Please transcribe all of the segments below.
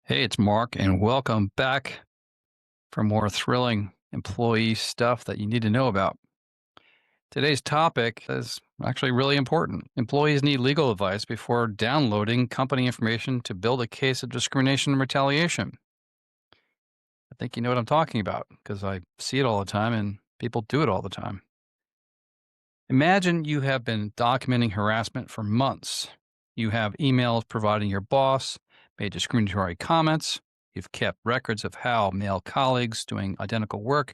Hey, it's Mark, and welcome back for more thrilling employee stuff that you need to know about. Today's topic is actually really important. Employees need legal advice before downloading company information to build a case of discrimination and retaliation. I think you know what I'm talking about because I see it all the time and people do it all the time. Imagine you have been documenting harassment for months. You have emails providing your boss made discriminatory comments. You've kept records of how male colleagues doing identical work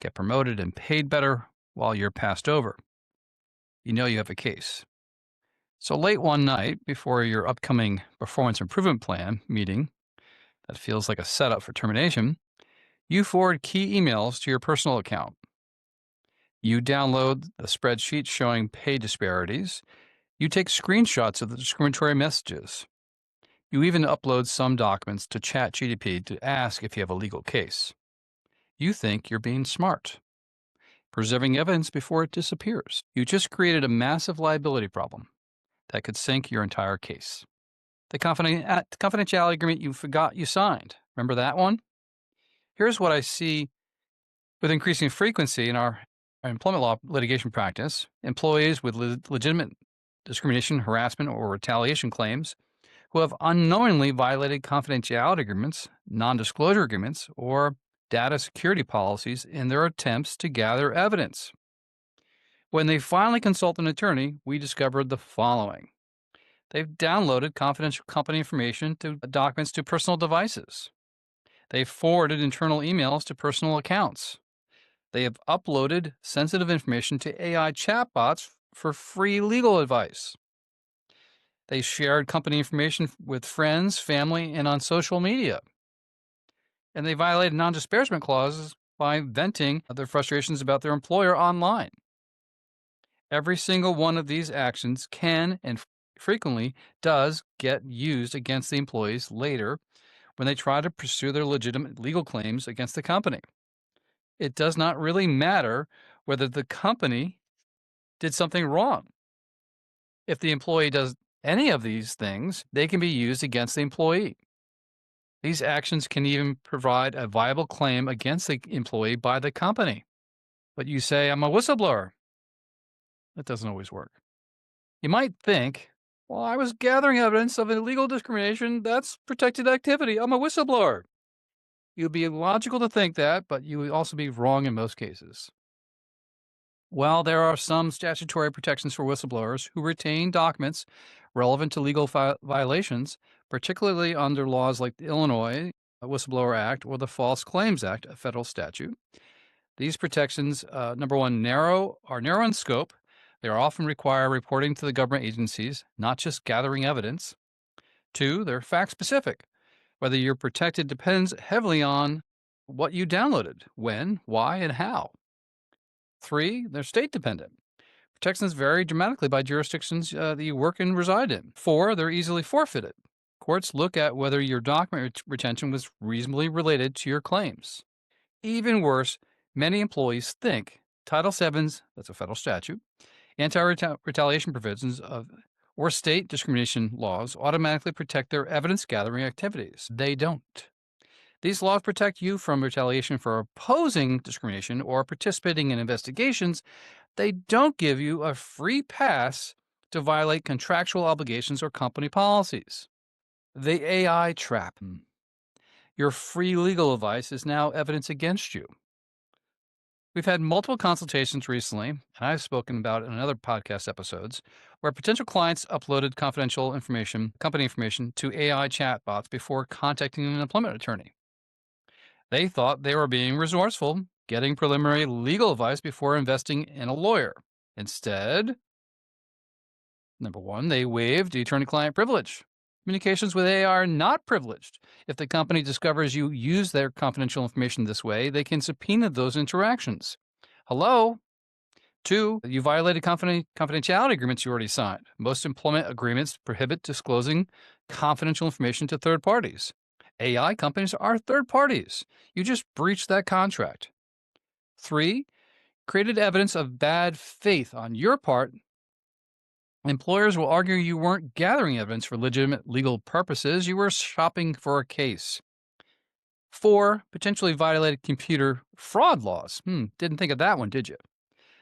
get promoted and paid better while you're passed over. You know you have a case. So late one night before your upcoming performance improvement plan meeting that feels like a setup for termination, you forward key emails to your personal account. You download the spreadsheet showing pay disparities. You take screenshots of the discriminatory messages. You even upload some documents to ChatGPT to ask if you have a legal case. You think you're being smart, preserving evidence before it disappears. You just created a massive liability problem that could sink your entire case. The confidentiality agreement you forgot you signed. Remember that one? Here's what I see with increasing frequency in our employment law litigation practice. Employees with legitimate discrimination, harassment, or retaliation claims who have unknowingly violated confidentiality agreements, non disclosure agreements, or data security policies in their attempts to gather evidence. When they finally consult an attorney, we discovered the following. They've downloaded confidential company information to documents to personal devices. They've forwarded internal emails to personal accounts. They have uploaded sensitive information to AI chatbots for free legal advice. They shared company information with friends, family, and on social media. And they violated non disparagement clauses by venting their frustrations about their employer online. Every single one of these actions can and frequently does get used against the employees later when they try to pursue their legitimate legal claims against the company. It does not really matter whether the company did something wrong. If the employee does any of these things, they can be used against the employee. These actions can even provide a viable claim against the employee by the company. But you say, I'm a whistleblower. That doesn't always work. You might think, well, I was gathering evidence of illegal discrimination. That's protected activity. I'm a whistleblower. You'd be logical to think that, but you would also be wrong in most cases. While there are some statutory protections for whistleblowers who retain documents relevant to legal violations, particularly under laws like the Illinois Whistleblower Act or the False Claims Act, a federal statute. These protections, number one, are narrow in scope. They often require reporting to the government agencies, not just gathering evidence. Two, they're fact specific. Whether you're protected depends heavily on what you downloaded, when, why, and how. Three, they're state dependent. Protections vary dramatically by jurisdictions that you work and reside in. Four, they're easily forfeited. Courts look at whether your document retention was reasonably related to your claims. Even worse, many employees think Title VII's, that's a federal statute, anti-retaliation provisions or state discrimination laws automatically protect their evidence gathering activities. They don't. These laws protect you from retaliation for opposing discrimination or participating in investigations. They don't give you a free pass to violate contractual obligations or company policies. The AI trap. Your free legal advice is now evidence against you. We've had multiple consultations recently, and I've spoken about it in other podcast episodes, where potential clients uploaded confidential information, company information, to AI chatbots before contacting an employment attorney. They thought they were being resourceful, getting preliminary legal advice before investing in a lawyer. Instead, number one, they waived attorney-client privilege. Communications with AI are not privileged. If the company discovers you use their confidential information this way, they can subpoena those interactions. Hello? Two, you violated confidentiality agreements you already signed. Most employment agreements prohibit disclosing confidential information to third parties. AI companies are third parties. You just breached that contract. Three, created evidence of bad faith on your part Employers will argue you weren't gathering evidence for legitimate legal purposes, you were shopping for a case. 4. Potentially violated computer fraud laws. Didn't think of that one, did you?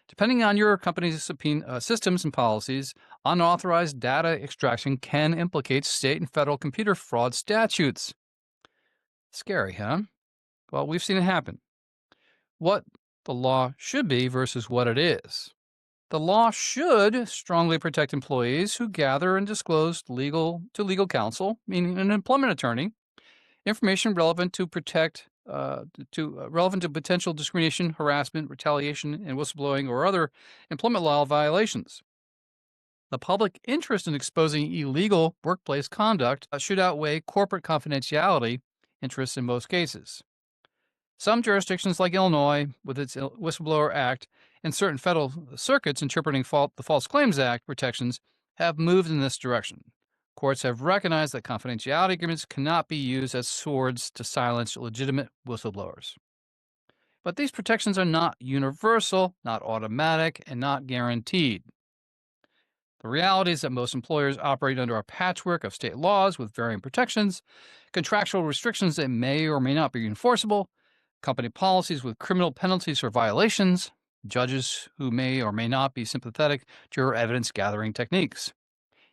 Depending on your company's systems and policies, unauthorized data extraction can implicate state and federal computer fraud statutes. Scary, huh? Well, we've seen it happen. What the law should be versus what it is. The law should strongly protect employees who gather and disclose legal counsel, meaning an employment attorney, information relevant to relevant to potential discrimination, harassment, retaliation, and whistleblowing or other employment law violations. The public interest in exposing illegal workplace conduct should outweigh corporate confidentiality interests in most cases. Some jurisdictions, like Illinois, with its Whistleblower Act, and certain federal circuits interpreting the False Claims Act protections, have moved in this direction. Courts have recognized that confidentiality agreements cannot be used as swords to silence legitimate whistleblowers. But these protections are not universal, not automatic, and not guaranteed. The reality is that most employers operate under a patchwork of state laws with varying protections, contractual restrictions that may or may not be enforceable, company policies with criminal penalties for violations, judges who may or may not be sympathetic to your evidence gathering techniques.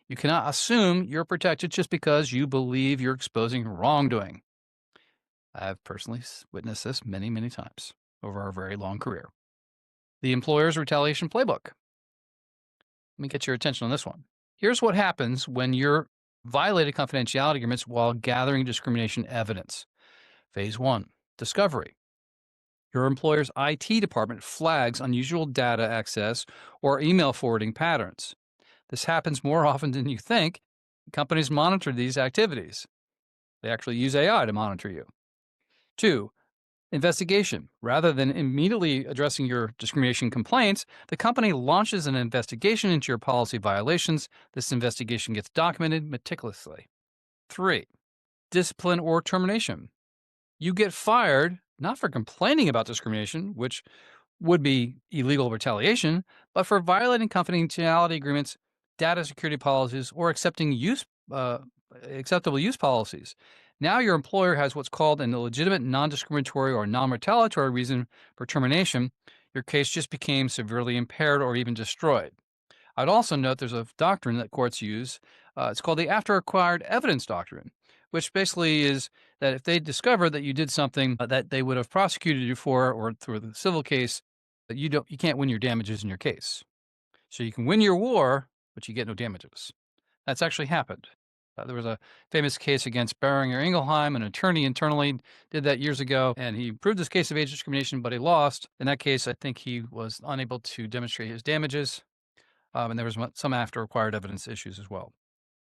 You cannot assume you're protected just because you believe you're exposing wrongdoing. I've personally witnessed this many, many times over our very long career. The employer's retaliation playbook. Let me get your attention on this one. Here's what happens when you're violated confidentiality agreements while gathering discrimination evidence. Phase 1, discovery. Your employer's IT department flags unusual data access or email forwarding patterns. This happens more often than you think. Companies monitor these activities. They actually use AI to monitor you. 2, investigation. Rather than immediately addressing your discrimination complaints, the company launches an investigation into your policy violations. This investigation gets documented meticulously. 3, discipline or termination. You get fired not for complaining about discrimination, which would be illegal retaliation, but for violating confidentiality agreements, data security policies, or acceptable use policies. Now your employer has what's called an illegitimate, non-discriminatory, or non-retaliatory reason for termination. Your case just became severely impaired or even destroyed. I'd also note there's a doctrine that courts use. It's called the after acquired evidence doctrine, which basically is that if they discover that you did something that they would have prosecuted you for or through the civil case, that you can't win your damages in your case. So you can win your war, but you get no damages. That's actually happened. There was a famous case against Boehringer Ingelheim. An attorney internally did that years ago, and he proved his case of age discrimination, but he lost. In that case, I think he was unable to demonstrate his damages, and there was some after acquired evidence issues as well.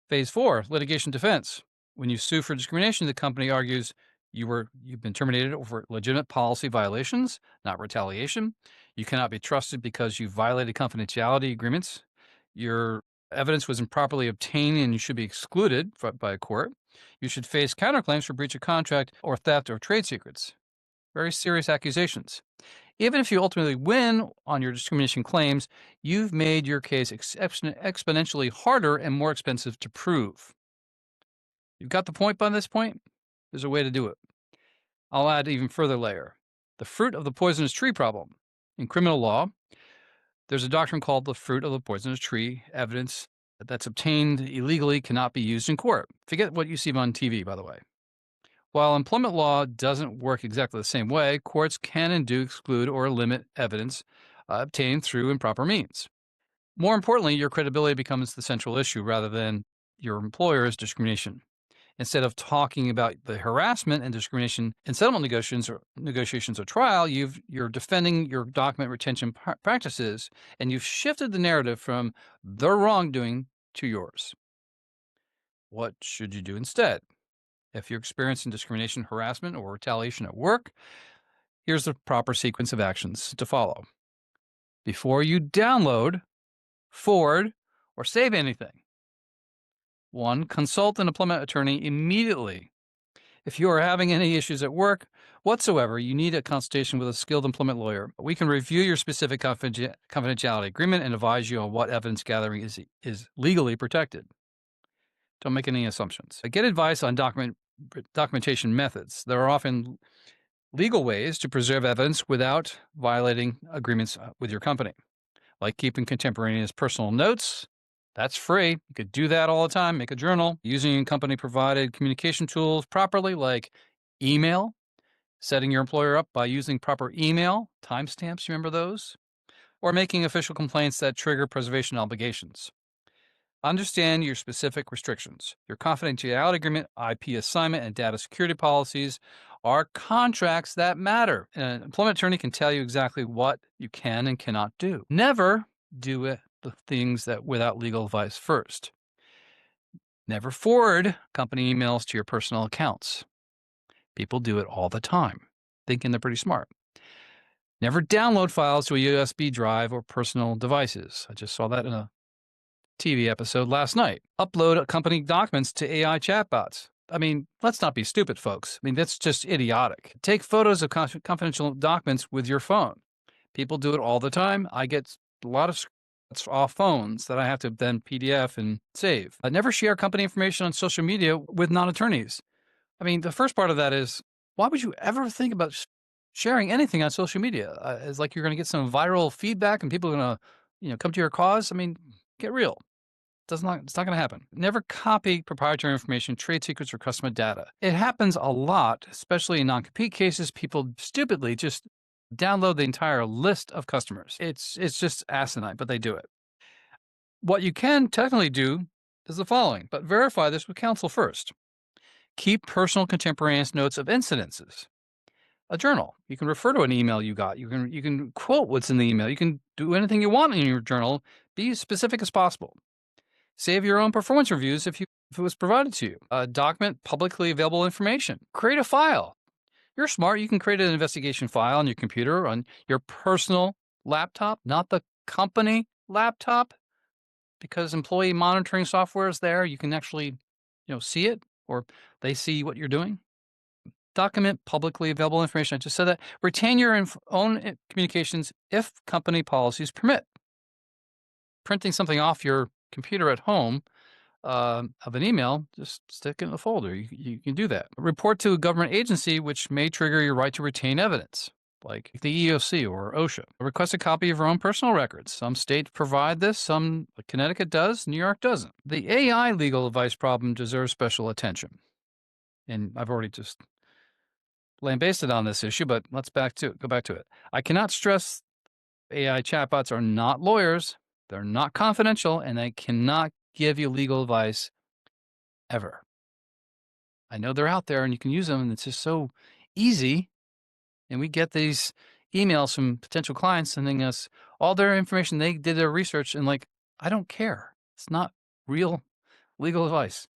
Phase 4, litigation defense. When you sue for discrimination, the company argues you've been terminated over legitimate policy violations, not retaliation. You cannot be trusted because you violated confidentiality agreements. Your evidence was improperly obtained and you should be excluded by a court. You should face counterclaims for breach of contract or theft of trade secrets. Very serious accusations. Even if you ultimately win on your discrimination claims, you've made your case exponentially harder and more expensive to prove. You've got the point by this point? There's a way to do it. I'll add even further layer. The fruit of the poisonous tree problem. In criminal law, there's a doctrine called the fruit of the poisonous tree. Evidence that's obtained illegally cannot be used in court. Forget what you see on TV, by the way. While employment law doesn't work exactly the same way, courts can and do exclude or limit evidence obtained through improper means. More importantly, your credibility becomes the central issue rather than your employer's discrimination. Instead of talking about the harassment and discrimination in settlement negotiations or trial, you're defending your document retention practices, and you've shifted the narrative from their wrongdoing to yours. What should you do instead? If you're experiencing discrimination, harassment, or retaliation at work, here's the proper sequence of actions to follow. Before you download, forward, or save anything, 1. Consult an employment attorney immediately. If you are having any issues at work whatsoever, you need a consultation with a skilled employment lawyer. We can review your specific confidentiality agreement and advise you on what evidence gathering is legally protected. Don't make any assumptions. Get advice on documentation methods. There are often legal ways to preserve evidence without violating agreements with your company, like keeping contemporaneous personal notes. That's free. You could do that all the time. Make a journal. Using company provided communication tools properly, like email, setting your employer up by using proper email, timestamps, you remember those? Or making official complaints that trigger preservation obligations. Understand your specific restrictions. Your confidentiality agreement, IP assignment, and data security policies are contracts that matter. An employment attorney can tell you exactly what you can and cannot do. Never do the things that without legal advice first. Never forward company emails to your personal accounts. People do it all the time, thinking they're pretty smart. Never download files to a USB drive or personal devices. I just saw that in a TV episode last night. Upload company documents to AI chatbots. I mean, let's not be stupid, folks. I mean, that's just idiotic. Take photos of confidential documents with your phone. People do it all the time. I get a lot of screenshots off phones that I have to then PDF and save. Never share company information on social media with non-attorneys. I mean, the first part of that is, why would you ever think about sharing anything on social media? It's like you're going to get some viral feedback and people are going to, come to your cause. I mean, get real. It's not going to happen. Never copy proprietary information, trade secrets, or customer data. It happens a lot, especially in non-compete cases. People stupidly just download the entire list of customers. It's just asinine, but they do it. What you can technically do is the following, but verify this with counsel first. Keep personal contemporaneous notes of incidences. A journal. You can refer to an email you got. You can quote what's in the email. You can do anything you want in your journal. Be as specific as possible. Save your own performance reviews if it was provided to you. Document publicly available information. Create a file. You're smart. You can create an investigation file on your computer, on your personal laptop, not the company laptop, because employee monitoring software is there. You can actually, see it, or they see what you're doing. Document publicly available information. I just said that. Retain your own communications if company policies permit. Printing something off your computer at home of an email, just stick it in a folder. You can do that. Report to a government agency, which may trigger your right to retain evidence, like the EEOC or OSHA. Request a copy of your own personal records. Some states provide this, some Connecticut does, New York doesn't. The AI legal advice problem deserves special attention. And I've already just lambasted on this issue, but let's go back to it. I cannot stress AI chatbots are not lawyers. They're not confidential, and they cannot give you legal advice ever. I know they're out there and you can use them, and it's just so easy. And we get these emails from potential clients sending us all their information. They did their research, and I don't care. It's not real legal advice.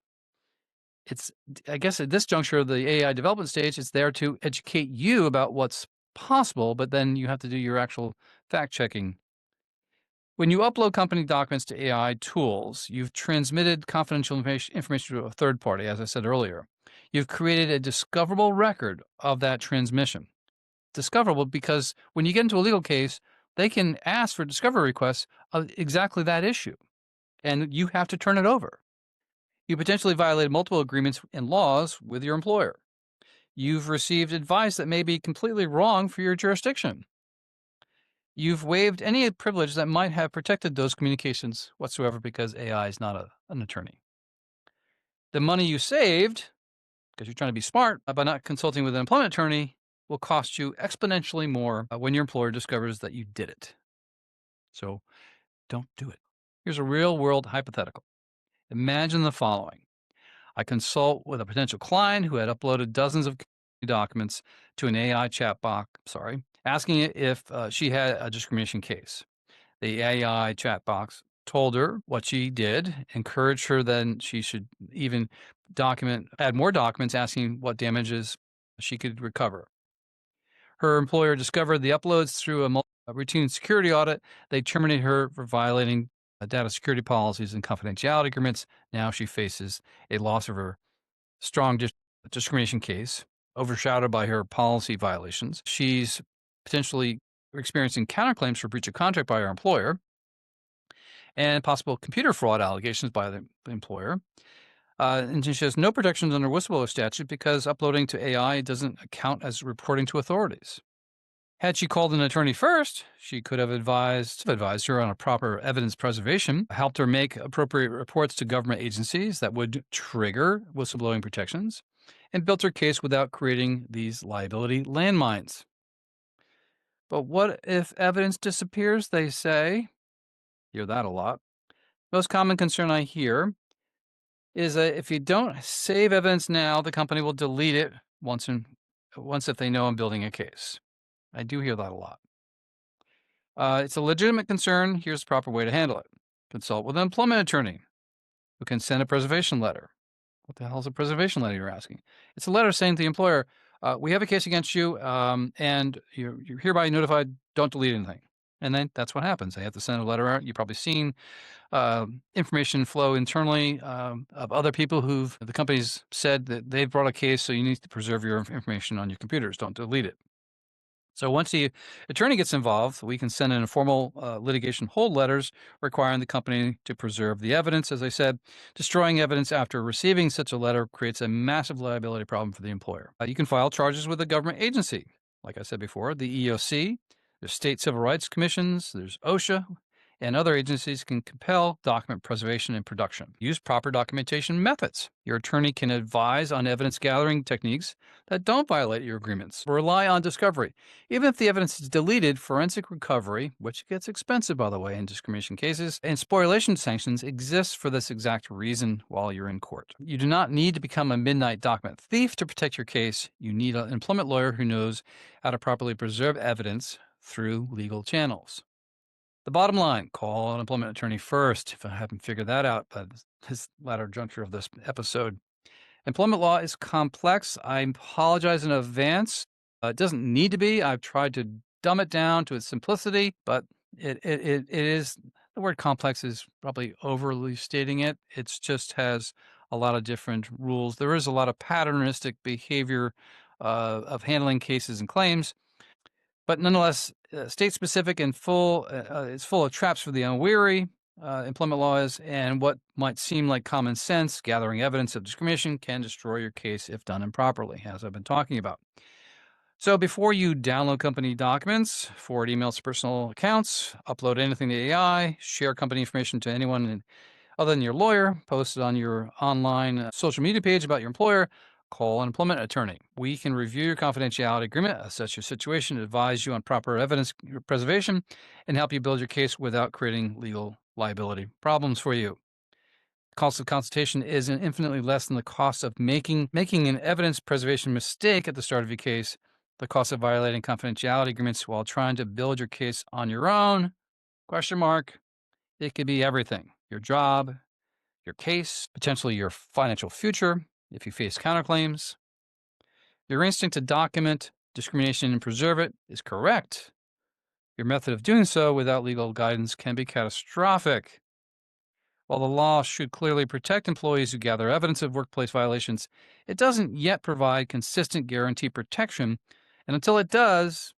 I guess at this juncture of the AI development stage, it's there to educate you about what's possible, but then you have to do your actual fact checking. When you upload company documents to AI tools, you've transmitted confidential information to a third party, as I said earlier. You've created a discoverable record of that transmission. Discoverable because when you get into a legal case, they can ask for discovery requests of exactly that issue, and you have to turn it over. You potentially violated multiple agreements and laws with your employer. You've received advice that may be completely wrong for your jurisdiction. You've waived any privilege that might have protected those communications whatsoever because AI is not an attorney. The money you saved, because you're trying to be smart, by not consulting with an employment attorney, will cost you exponentially more when your employer discovers that you did it. So don't do it. Here's a real-world hypothetical. Imagine the following. I consult with a potential client who had uploaded dozens of documents to an AI chatbot, asking it if she had a discrimination case. The AI chat box told her what she did, encouraged her then she should even add more documents asking what damages she could recover. Her employer discovered the uploads through a routine security audit. They terminated her for violating data security policies and confidentiality agreements. Now she faces a loss of her strong discrimination case. overshadowed by her policy violations. She's potentially experiencing counterclaims for breach of contract by her employer and possible computer fraud allegations by the employer. And she has no protections under whistleblower statute because uploading to AI doesn't count as reporting to authorities. Had she called an attorney first, she could have advised her on a proper evidence preservation, helped her make appropriate reports to government agencies that would trigger whistleblowing protections, and built her case without creating these liability landmines. But what if evidence disappears, they say? Hear that a lot. Most common concern I hear is that if you don't save evidence now, the company will delete it once if they know I'm building a case. I do hear that a lot. It's a legitimate concern. Here's the proper way to handle it. Consult with an employment attorney who can send a preservation letter. What the hell is a preservation letter, you're asking? It's a letter saying to the employer, we have a case against you, and you're hereby notified, don't delete anything. And then that's what happens. They have to send a letter out. You've probably seen information flow internally of other people the company's said that they've brought a case, so you need to preserve your information on your computers. Don't delete it. So once the attorney gets involved, we can send in informal litigation hold letters requiring the company to preserve the evidence. As I said, destroying evidence after receiving such a letter creates a massive liability problem for the employer. You can file charges with a government agency. Like I said before, the EEOC, there's state civil rights commissions, there's OSHA, and other agencies can compel document preservation and production. Use proper documentation methods. Your attorney can advise on evidence gathering techniques that don't violate your agreements. Rely on discovery. Even if the evidence is deleted, forensic recovery, which gets expensive, by the way, in discrimination cases, and spoliation sanctions exist for this exact reason while you're in court. You do not need to become a midnight document thief to protect your case. You need an employment lawyer who knows how to properly preserve evidence through legal channels. The bottom line, call an employment attorney first, if I haven't figured that out by this latter juncture of this episode. Employment law is complex. I apologize in advance. It doesn't need to be. I've tried to dumb it down to its simplicity, but it is, the word complex is probably overly stating it. It just has a lot of different rules. There is a lot of patternistic behavior of handling cases and claims. But nonetheless, state-specific and it's full of traps for the unwary. Employment law is, and what might seem like common sense, gathering evidence of discrimination can destroy your case if done improperly, as I've been talking about. So before you download company documents, forward emails to personal accounts, upload anything to AI, share company information to anyone other than your lawyer, post it on your online social media page about your employer, call an employment attorney. We can review your confidentiality agreement, assess your situation, advise you on proper evidence preservation, and help you build your case without creating legal liability problems for you. The cost of consultation is infinitely less than the cost of making an evidence preservation mistake at the start of your case, the cost of violating confidentiality agreements while trying to build your case on your own, question mark. It could be everything, your job, your case, potentially your financial future if you face counterclaims. Your instinct to document discrimination and preserve it is correct. Your method of doing so without legal guidance can be catastrophic. While the law should clearly protect employees who gather evidence of workplace violations, it doesn't yet provide consistent guaranteed protection. And until it does,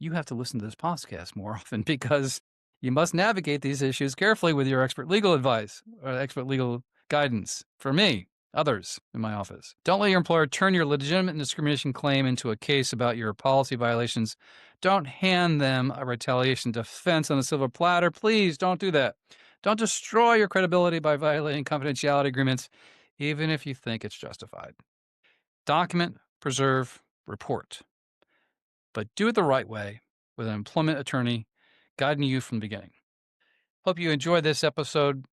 you have to listen to this podcast more often because you must navigate these issues carefully with your expert legal advice or expert legal guidance from me, others in my office. Don't let your employer turn your legitimate discrimination claim into a case about your policy violations. Don't hand them a retaliation defense on a silver platter. Please don't do that. Don't destroy your credibility by violating confidentiality agreements, even if you think it's justified. Document, preserve, report. But do it the right way with an employment attorney guiding you from the beginning. Hope you enjoyed this episode.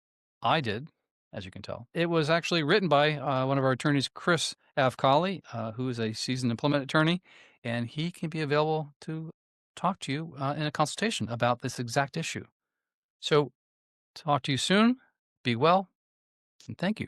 I did, as you can tell. It was actually written by one of our attorneys, Chris Avcali, who is a seasoned employment attorney, and he can be available to talk to you in a consultation about this exact issue. So talk to you soon. Be well, and thank you.